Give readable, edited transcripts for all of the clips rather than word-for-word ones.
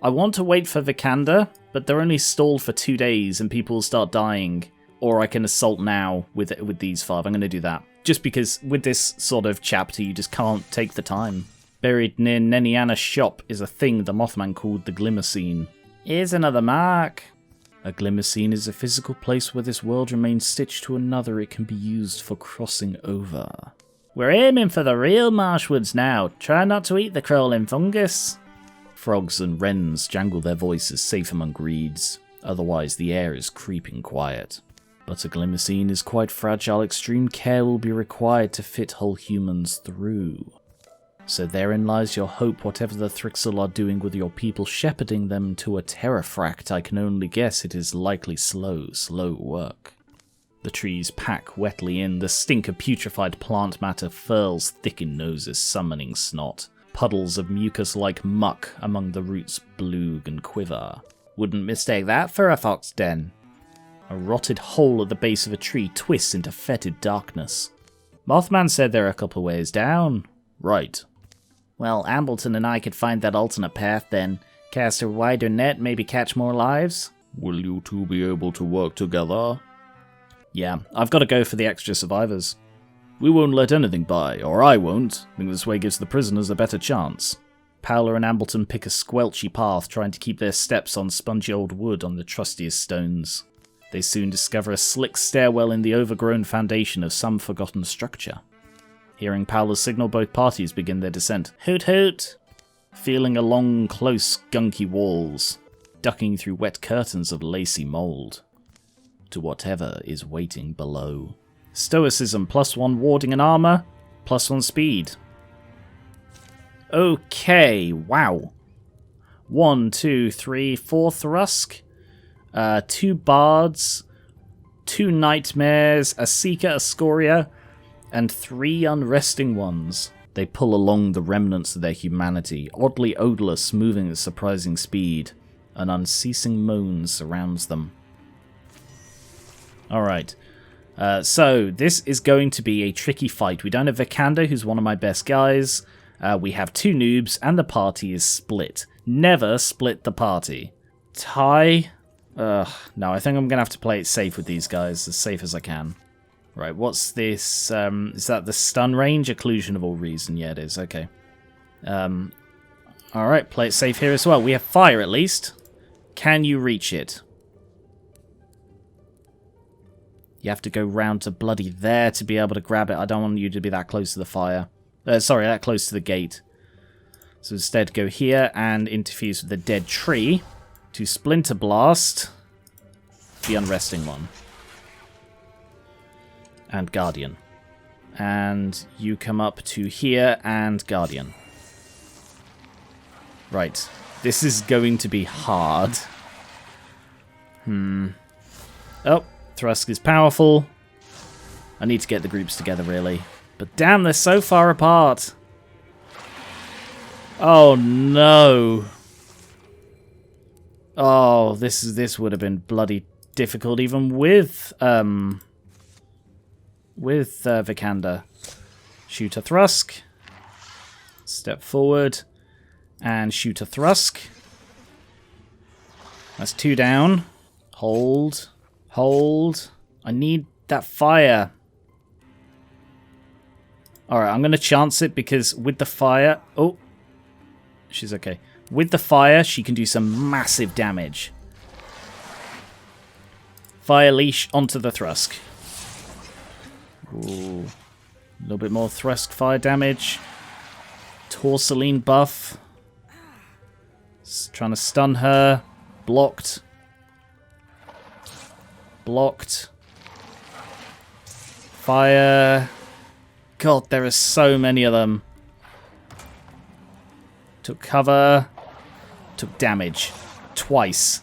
I want to wait for Vikander, but they're only stalled for 2 days and people will start dying. Or I can assault now with these 5. I'm going to do that. Just because with this sort of chapter, you just can't take the time. Buried near Neniana's shop is a thing the Mothman called the Glimmerscene. Here's another mark. A Glimmerscene is a physical place where this world remains stitched to another. It can be used for crossing over. We're aiming for the real marshwoods now. Try not to eat the crawling fungus. Frogs and wrens jangle their voices safe among reeds. Otherwise, the air is creeping quiet. But a Glimmerscene is quite fragile. Extreme care will be required to fit whole humans through. So therein lies your hope, whatever the Thrixl are doing with your people, shepherding them to a terrafract. I can only guess it is likely slow work. The trees pack wetly in. The stink of putrefied plant matter furls thick in noses, summoning snot. Puddles of mucus-like muck among the roots bloog and quiver. Wouldn't mistake that for a fox den. A rotted hole at the base of a tree twists into fetid darkness. Mothman said they're a couple ways down. Right. Well, Ambleton and I could find that alternate path then. Cast a wider net, maybe catch more lives? Will you two be able to work together? Yeah, I've got to go for the extra survivors. We won't let anything by, or I won't. I think this way gives the prisoners a better chance. Powler and Ambleton pick a squelchy path, trying to keep their steps on spongy old wood on the trustiest stones. They soon discover a slick stairwell in the overgrown foundation of some forgotten structure. Hearing Powler's signal, both parties begin their descent. Hoot hoot! Feeling along close, gunky walls, ducking through wet curtains of lacy mould, to whatever is waiting below. Stoicism, +1 warding and armor, +1 speed. Okay, wow. 1, 2, 3, 4 Thrusk, 2 Bards, 2 Nightmares, a Seeker, a Scoria, and 3 Unresting Ones. They pull along the remnants of their humanity, oddly odorless, moving at surprising speed. An unceasing moan surrounds them. Alright, so this is going to be a tricky fight. We don't have Vikander, who's one of my best guys. We have 2 noobs, and the party is split. Never split the party. Ty? No, I think I'm going to have to play it safe with these guys, as safe as I can. Right, what's this? Is that the stun range? Occlusion of all reason. Yeah, it is. Okay. Alright, play it safe here as well. We have fire, at least. Can you reach it? You have to go round to bloody there to be able to grab it. I don't want you to be that close to the fire. Sorry, that close to the gate. So instead, go here and interfuse with the dead tree to Splinter Blast the Unresting One. And Guardian. And you come up to here and Guardian. Right. This is going to be hard. Oh, Thrusk is powerful. I need to get the groups together, really. But damn, they're so far apart. Oh, no. Oh, this would have been bloody difficult even with Vikander. Shoot a Thrusk. Step forward. And shoot a Thrusk. That's 2 down. Hold. Hold. I need that fire. Alright, I'm going to chance it because with the fire... Oh. She's okay. With the fire, she can do some massive damage. Fire leash onto the Thrusk. Ooh. A little bit more Thrusk fire damage. Torsaline buff. Trying to stun her. Blocked. Blocked. Fire. God, there are so many of them. Took cover. Took damage. Twice.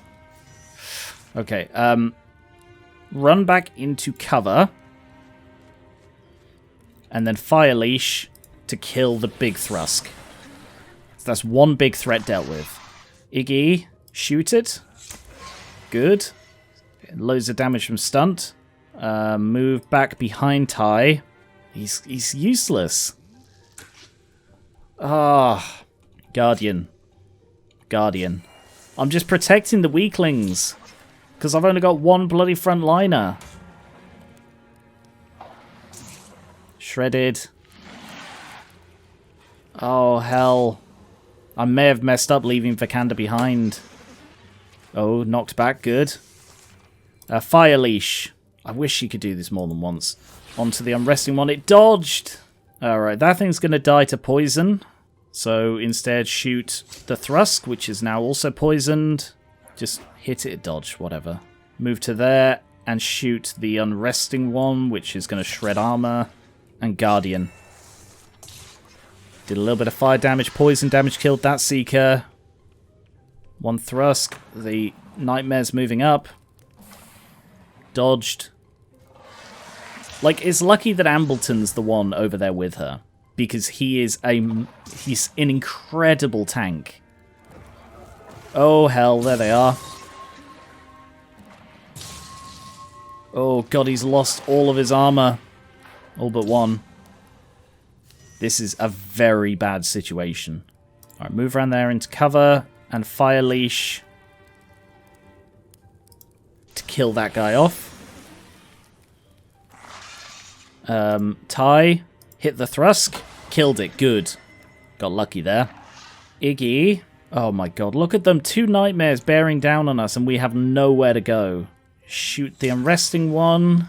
Okay, run back into cover. And then fire leash to kill the big Thrusk. So that's 1 big threat dealt with. Iggy, shoot it. Good. Loads of damage from stunt. Move back behind Ty. He's useless. Ah, Guardian. Guardian. I'm just protecting the weaklings. Because I've only got one bloody frontliner. Shredded. Oh, hell. I may have messed up leaving Vikander behind. Oh, knocked back. Good. Fire Leash. I wish she could do this more than once. Onto the unresting one. It dodged. Alright, that thing's going to die to poison. So instead shoot the Thrixl, which is now also poisoned. Just hit it, dodge, whatever. Move to there and shoot the unresting one, which is going to shred armor. And Guardian. Did a little bit of fire damage, poison damage, killed that Seeker. One Thrixl. The Nightmare's moving up. Dodged. Like, it's lucky that Ambleton's the one over there with her. Because he's an incredible tank. Oh, hell, there they are. Oh, God, he's lost all of his armor. All but one. This is a very bad situation. Alright, move around there into cover. And Fire Leash. To kill that guy off. Ty. Hit the Thrixl. Killed it. Good. Got lucky there. Iggy. Oh my god. Look at them. 2 Nightmares bearing down on us and we have nowhere to go. Shoot the unresting one.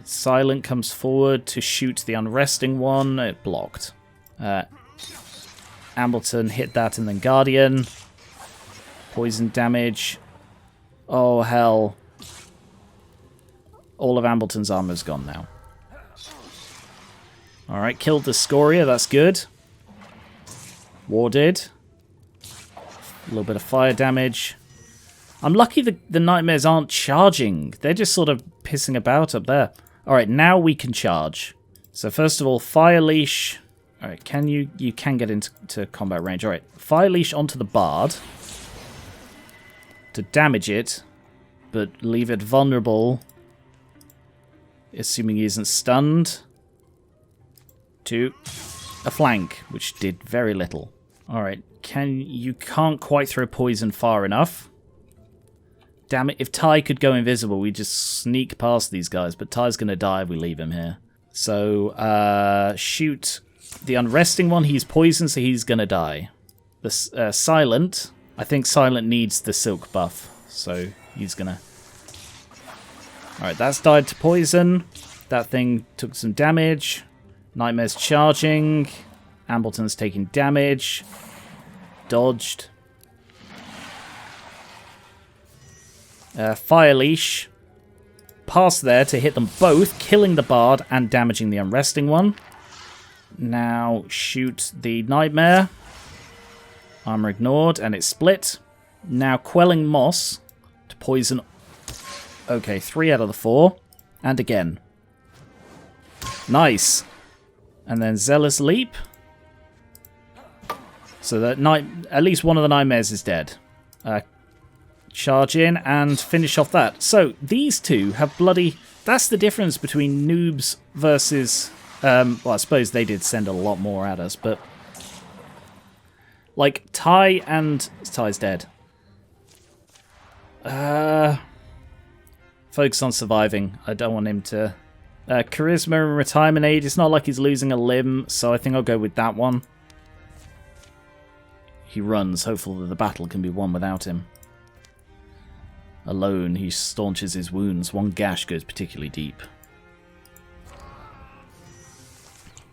Silent comes forward to shoot the unresting one. It blocked. Ambleton hit that and then Guardian. Poison damage. Oh, hell. All of Ambleton's armor's gone now. Alright, killed the Scoria. That's good. Warded. A little bit of fire damage. I'm lucky the Nightmares aren't charging. They're just sort of pissing about up there. Alright, now we can charge. So first of all, Fire Leash. Alright, you can get into combat range. Alright, Fire Leash onto the Bard. To damage it, but leave it vulnerable. Assuming he isn't stunned. To a flank, which did very little. Alright, you can't quite throw poison far enough. Damn it, if Ty could go invisible, we'd just sneak past these guys, but Ty's going to die if we leave him here. So, shoot the unresting one. He's poisoned, so he's going to die. The Silent, I think Silent needs the Silk buff, so he's going to... Alright, that's died to poison. That thing took some damage. Nightmare's charging. Ambleton's taking damage. Dodged. Fire Leash. Pass there to hit them both, killing the Bard and damaging the unresting one. Now shoot the Nightmare. Armor ignored, and it's split. Now quelling Moss to poison. Okay, 3 out of the 4. And again. Nice. And then Zealous Leap. So that at least one of the Nightmares is dead. Charge in and finish off that. So these two have bloody... That's the difference between noobs versus... well, I suppose they did send a lot more at us, but... Like, Ty and... Ty's dead. Focus on surviving. I don't want him to... Charisma and Retirement Aid. It's not like he's losing a limb, so I think I'll go with that one. He runs, hopeful that the battle can be won without him. Alone, he staunches his wounds. One gash goes particularly deep.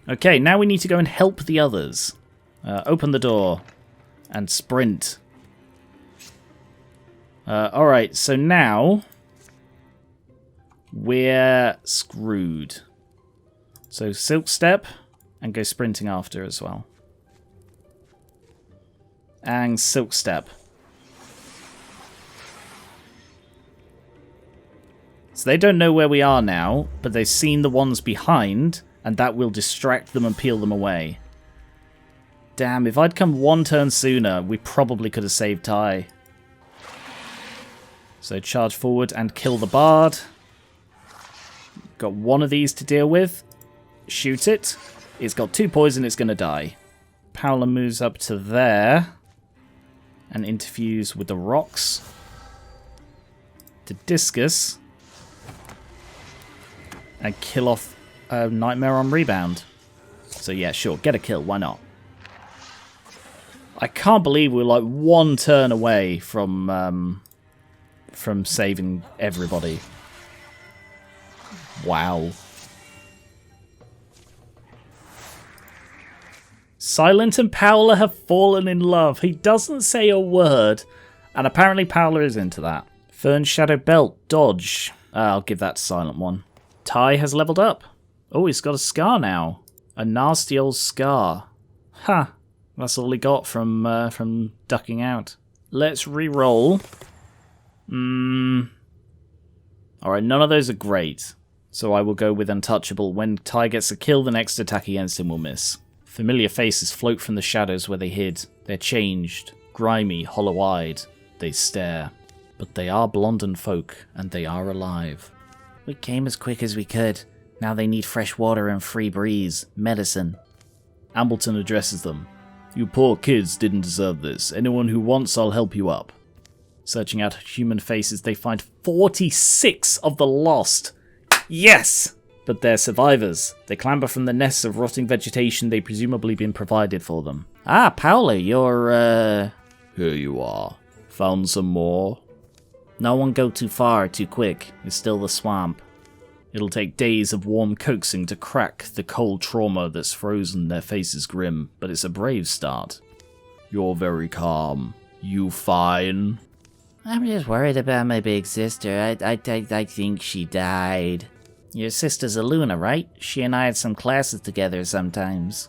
Okay, now we need to go and help the others. Open the door. And sprint. Alright, so now... we're screwed. So Silk Step. And go sprinting after as well. And Silk Step. So they don't know where we are now, but they've seen the ones behind, and that will distract them and peel them away. Damn, if I'd come 1 turn sooner, we probably could have saved Ty. So charge forward and kill the Bard. Got one of these to deal with. Shoot it. It's got 2 poison, it's going to die. Powler moves up to there. and interfuse with the rocks to discus and kill off Nightmare on rebound. So yeah, sure, get a kill, why not? I can't believe we're like one turn away from saving everybody. Wow. Silent and Paola have fallen in love. He doesn't say a word, and apparently Paola is into that. Fern Shadow Belt, dodge. I'll give that to Silent one. Ty has leveled up. Oh, he's got a scar now. A nasty old scar. Ha! That's all he got from ducking out. Let's re-roll. Alright, none of those are great. So I will go with Untouchable. When Ty gets a kill, the next attack against him will miss. Familiar faces float from the shadows where they hid. They're changed, grimy, hollow-eyed. They stare. But they are Blondin folk, and they are alive. We came as quick as we could. Now they need fresh water and free breeze. Medicine. Ambleton addresses them. You poor kids didn't deserve this. Anyone who wants, I'll help you up. Searching out human faces, they find 46 of the lost. Yes! But they're survivors. They clamber from the nests of rotting vegetation they've presumably been provided for them. Ah, Paola, you're, Here you are. Found some more? No one go too far, too quick. It's still the swamp. It'll take days of warm coaxing to crack the cold trauma that's frozen their faces grim, but it's a brave start. You're very calm. You fine? I'm just worried about my big sister. I think she died. Your sister's Eluna, right? She and I had some classes together sometimes.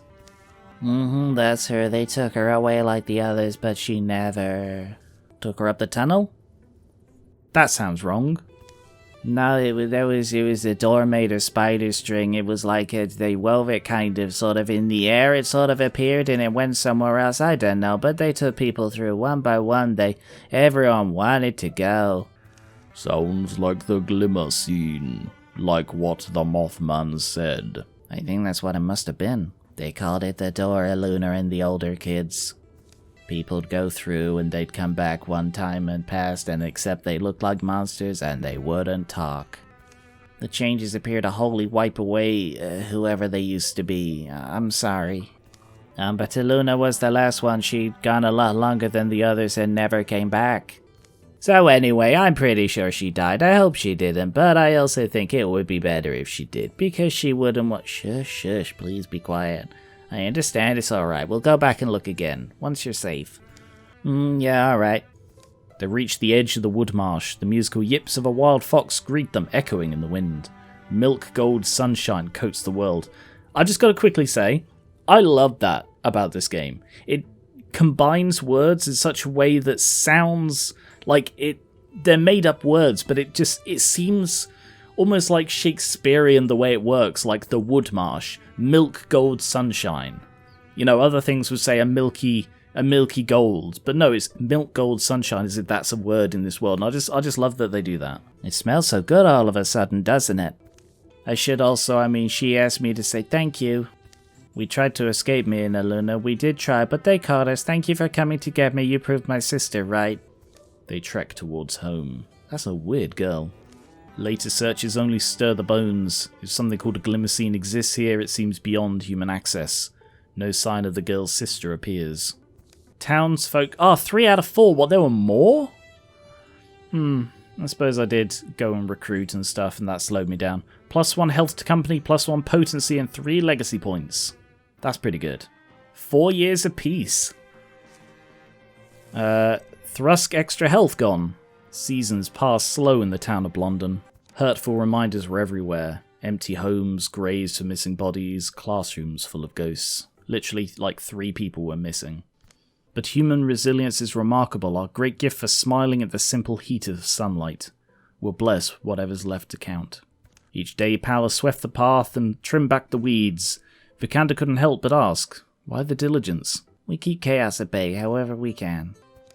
That's her. They took her away like the others, but she never... Took her up the tunnel? That sounds wrong. No, it was a door made of spider string. It was like they wove it kind of sort of in the air. It sort of appeared and it went somewhere else. I don't know, but they took people through one by one. Everyone wanted to go. Sounds like the glimmer scene. Like what the Mothman said. I think that's what it must have been. They called it the door, Eluna and the older kids. People'd go through and they'd come back one time and past and except they looked like monsters and they wouldn't talk. The changes appear to wholly wipe away whoever they used to be. I'm sorry. But Eluna was the last one. She'd gone a lot longer than the others and never came back. So anyway, I'm pretty sure she died. I hope she didn't, but I also think it would be better if she did, because she wouldn't want— Shush, please be quiet. I understand, it's alright. We'll go back and look again, once you're safe. Yeah, alright. They reach the edge of the wood marsh. The musical yips of a wild fox greet them, echoing in the wind. Milk gold sunshine coats the world. I just gotta quickly say, I love that about this game. It combines words in such a way that sounds like they're made up words, but it seems almost like Shakespearean the way it works, like the wood marsh, milk gold sunshine. You know, other things would say a milky gold, but no, it's milk gold sunshine as if that's a word in this world, and I just love that they do that. It smells so good all of a sudden, doesn't it? I should also, she asked me to say thank you. We tried to escape, me and Eluna. We did try, but they caught us. Thank you for coming to get me. You proved my sister right. They trek towards home. That's a weird girl. Later searches only stir the bones. If something called a glimmer scene exists here, it seems beyond human access. No sign of the girl's sister appears. Townsfolk... 3 out of 4. What, there were more? I suppose I did go and recruit and stuff, and that slowed me down. +1 health to company, +1 potency, and 3 legacy points. That's pretty good. 4 years apiece. Thrusk extra health gone. Seasons pass slow in the town of Blondin. Hurtful reminders were everywhere. Empty homes, graves for missing bodies, classrooms full of ghosts. Literally, like 3 people were missing. But human resilience is remarkable, our great gift for smiling at the simple heat of sunlight. We'll bless whatever's left to count. Each day Paola swept the path and trimmed back the weeds. Vikander couldn't help but ask, why the diligence? We keep chaos at bay however we can.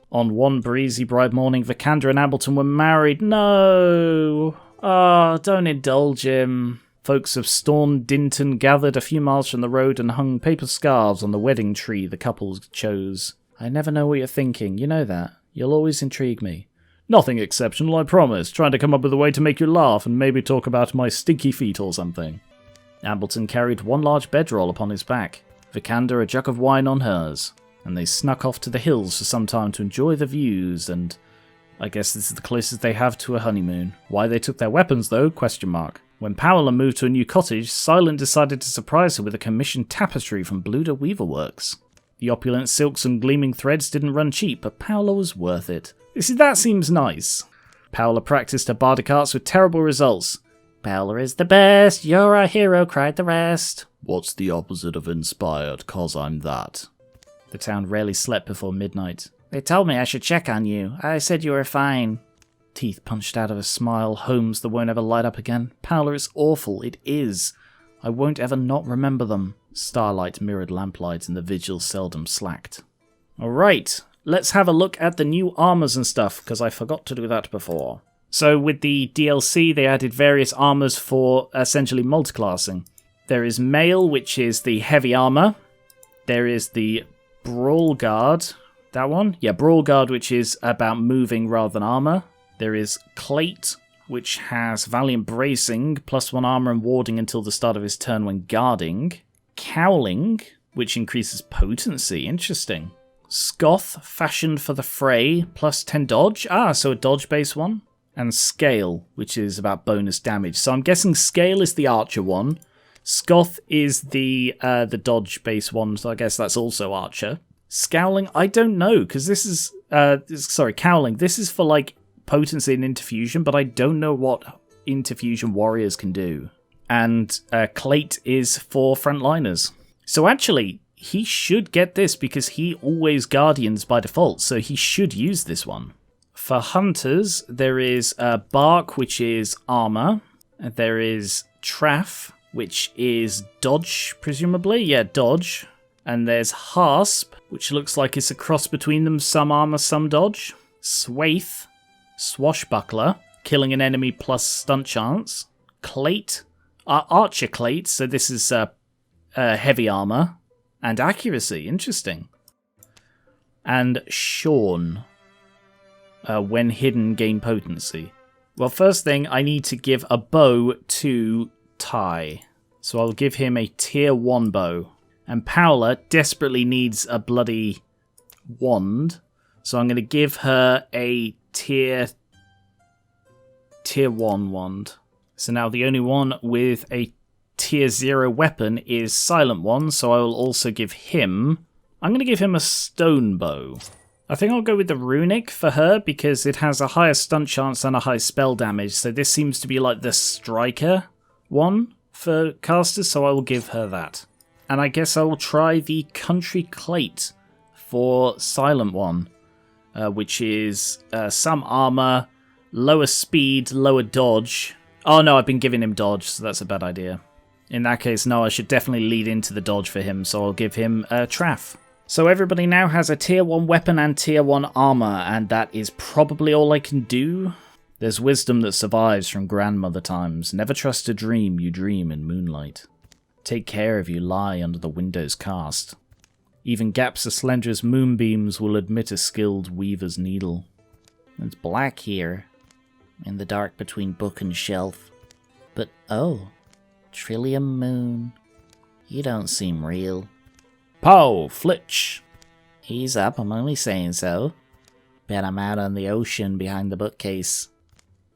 On one breezy bright morning, Vikander and Ambleton were married. No! Don't indulge him. Folks of Storn Dinton gathered a few miles from the road and hung paper scarves on the wedding tree the couple chose. I never know what you're thinking, you know that. You'll always intrigue me. Nothing exceptional, I promise. Trying to come up with a way to make you laugh and maybe talk about my stinky feet or something. Ambleton carried one large bedroll upon his back, Vikander a jug of wine on hers, and they snuck off to the hills for some time to enjoy the views, and I guess this is the closest they have to a honeymoon. Why they took their weapons though? ? When Paola moved to a new cottage, Silent decided to surprise her with a commissioned tapestry from Bluder Weaverworks. The opulent silks and gleaming threads didn't run cheap, but Paola was worth it. You see, that seems nice. Paola practiced her bardic arts with terrible results. Paola is the best, you're a hero, cried the rest. What's the opposite of inspired, 'cause I'm that? The town rarely slept before midnight. They told me I should check on you. I said you were fine. Teeth punched out of a smile, homes that won't ever light up again. Paola is awful, it is. I won't ever not remember them. Starlight mirrored lamplight and the vigil seldom slacked. Alright, let's have a look at the new armors and stuff, because I forgot to do that before. So with the DLC, they added various armors for essentially multiclassing. There is Mail, which is the heavy armor. There is the Brawl Guard, that one? Yeah, Brawl Guard, which is about moving rather than armor. There is Clate, which has Valiant Bracing, +1 armor and warding until the start of his turn when guarding. Cowling, which increases potency, interesting. Scoth, fashioned for the fray, +10 dodge. So a dodge-based one. And Scale, which is about bonus damage. So I'm guessing Scale is the archer one. Scoth is the dodge-based one, so I guess that's also archer. Scowling, I don't know, because this is... Cowling. This is for, like, potency and interfusion, but I don't know what interfusion warriors can do. And Clate is for frontliners. So actually, he should get this because he always guardians by default, so he should use this one. For hunters, there is Bark, which is armor. There is Traff, which is dodge, presumably. Yeah, dodge. And there's Hasp, which looks like it's a cross between them, some armor, some dodge. Swaith, Swashbuckler, killing an enemy plus stunt chance. Clate, Archer Clate, so this is heavy armor. And accuracy, interesting. And Sean, when hidden, gain potency. Well, first thing, I need to give a bow to Ty. So I'll give him a tier 1 bow. And Paola desperately needs a bloody wand. So I'm going to give her a tier 1 wand. So now the only one with a tier 0 weapon is Silent One, so I will also give him... I'm going to give him a stone bow. I think I'll go with the runic for her because it has a higher stunt chance and a high spell damage, so this seems to be like the striker one for casters, so I will give her that. And I guess I will try the Country Clate for Silent One, which is some armor, lower speed, lower dodge. Oh no, I've been giving him dodge, so that's a bad idea. In that case, no, I should definitely lead into the dodge for him, so I'll give him Traff. So everybody now has a tier 1 weapon and tier 1 armor, and that is probably all I can do. There's wisdom that survives from grandmother times. Never trust a dream you dream in moonlight. Take care if you lie under the window's cast. Even gaps as slender as moonbeams will admit a skilled weaver's needle. It's black here, in the dark between book and shelf. But oh, Trillium Moon, you don't seem real. Pow! Flitch! Ease up, I'm only saying so. Bet I'm out on the ocean behind the bookcase.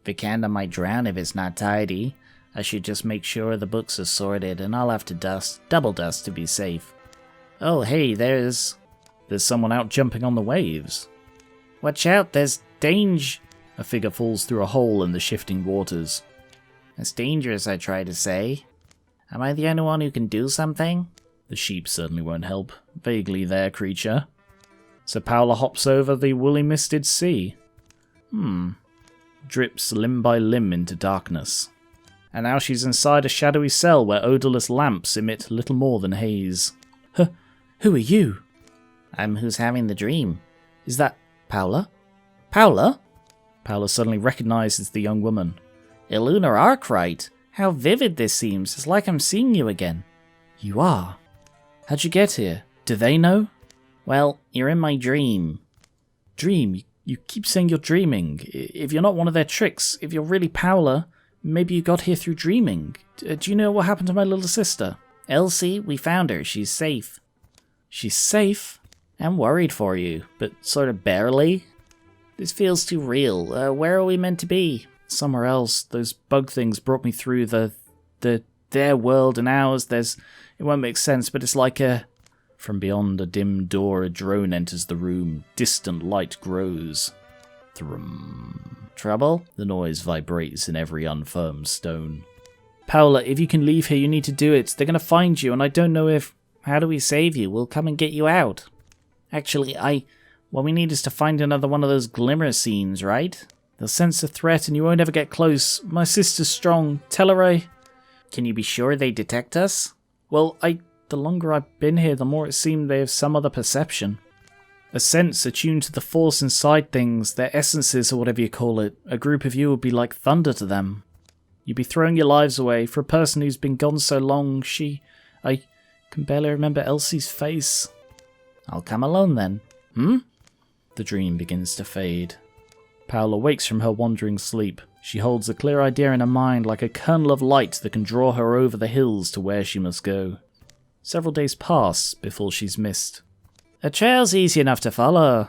Vikander might drown if it's not tidy. I should just make sure the books are sorted, and I'll have to double dust to be safe. Oh hey, there's someone out jumping on the waves. Watch out, there's danger. A figure falls through a hole in the shifting waters. It's dangerous, I try to say. Am I the only one who can do something? The sheep certainly won't help. Vaguely there, creature. So Paola hops over the woolly misted sea. Drips limb by limb into darkness. And now she's inside a shadowy cell where odorless lamps emit little more than haze. Who are you? I'm who's having the dream. Is that Paola? Paola? Paola suddenly recognizes the young woman. Eluna Arkwright. How vivid this seems. It's like I'm seeing you again. You are? How'd you get here? Do they know? Well, you're in my dream. Dream? You keep saying you're dreaming. If you're not one of their tricks, if you're really Paula, maybe you got here through dreaming. Do you know what happened to my little sister? Elsie, we found her. She's safe. She's safe? I'm worried for you, but sort of barely. This feels too real. Where are we meant to be? Somewhere else. Those bug things brought me through their world and ours. It won't make sense, but it's like a... From beyond a dim door, a drone enters the room. Distant light grows. Thrum. Trouble? The noise vibrates in every unfirmed stone. Paula, if you can leave here, you need to do it. They're going to find you, and I don't know if... How do we save you? We'll come and get you out. Actually, what we need is to find another one of those glimmer scenes, right? They'll sense a threat and you won't ever get close. My sister's strong. Tell her Can you be sure they detect us? Well, the longer I've been here, the more it seemed they have some other perception. A sense attuned to the force inside things, their essences or whatever you call it. A group of you would be like thunder to them. You'd be throwing your lives away. For a person who's been gone so long, I can barely remember Elsie's face. I'll come alone then. The dream begins to fade. Paula wakes from her wandering sleep. She holds a clear idea in her mind like a kernel of light that can draw her over the hills to where she must go. Several days pass before she's missed. A trail's easy enough to follow.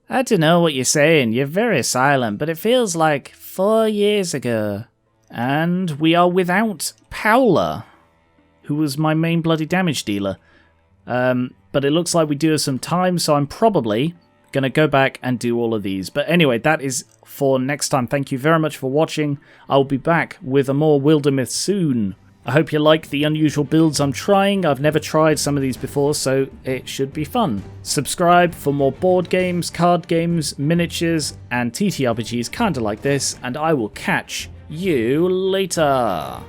I don't know what you're saying. You're very silent, but it feels like 4 years ago. And we are without Paula, who was my main bloody damage dealer. But it looks like we do have some time, so I'm probably going to go back and do all of these. But anyway, that is for next time. Thank you very much for watching. I'll be back with a more Wildermyth soon. I hope you like the unusual builds I'm trying. I've never tried some of these before, so it should be fun. Subscribe for more board games, card games, miniatures, and TTRPGs kind of like this, and I will catch you later.